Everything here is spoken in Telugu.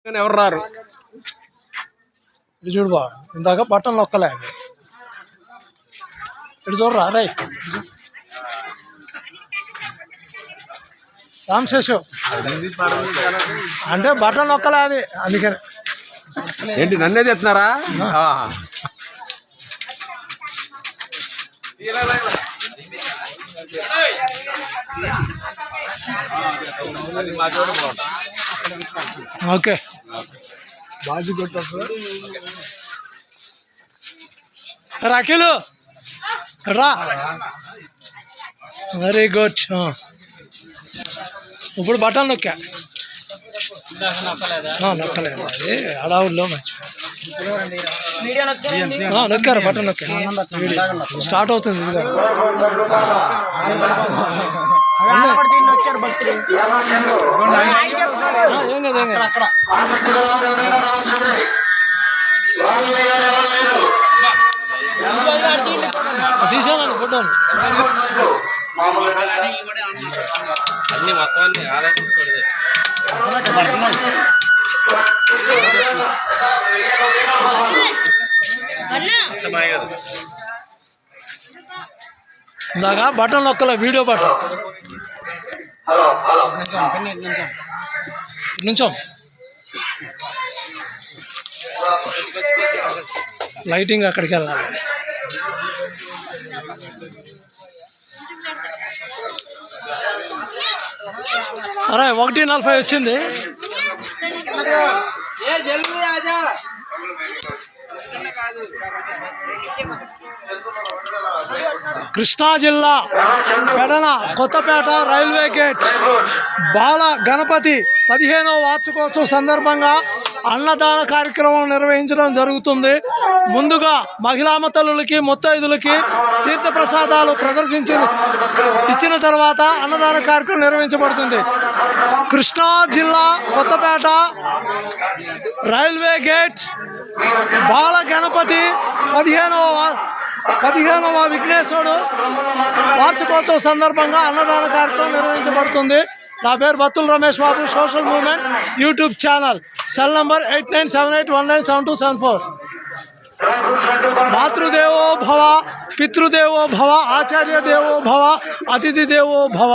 ఎవరు రారు. ఇది చూడు బా, ఇందాక బట్టలు నొక్కలే అది. ఇటు చూడరా రై రామశేషు అంటే బట్టలు నొక్కలే అది, అందుకని. ఏంటి నన్నే తెస్తున్నారా? ఓకే బాజీ కొట్ట రాఖీలు రా. Very good. ఇప్పుడు బట్టలు నొక్కా నొక్కలేదు అది అడవుల్లో నొక్కారు బట్టలు నొక్కా. స్టార్ట్ అవుతుంది ఇదిగా. ఏం కదా ఏం కదా తీసానండి ఫోటోలు అన్ని మొత్తం అన్ని ఆలోచించకూడదు. ఇందాక బటన్ నొక్కలే, వీడియో బటన్ నుంచో లైటింగ్ అక్కడికి వెళ్ళాలి. అరే 1:40 వచ్చింది. కృష్ణా జిల్లా పెడన కొత్తపేట రైల్వే గేట్ బాల గణపతి 15వ వార్షికోత్సవం సందర్భంగా అన్నదాన కార్యక్రమం నిర్వహించడం జరుగుతుంది. ముందుగా మహిళామ తల్లులకి ముత్తైదులకి తీర్థప్రసాదాలు ఇచ్చిన తర్వాత అన్నదాన కార్యక్రమం నిర్వహించబడుతుంది. కృష్ణా జిల్లా కొత్తపేట రైల్వే గేట్ బాల గణపతి 15వ విఘ్నేశ్వరుడు వార్షికోత్సవం సందర్భంగా అన్నదాన కార్యక్రమం నిర్వహించబడుతుంది. నా పేరు Battula Ramesh Babu, social movement YouTube channel. Cell number 8978197274. మాతృదేవో భవ, పితృదేవో భవ, ఆచార్య దేవో భవ, అతిథి దేవో భవ.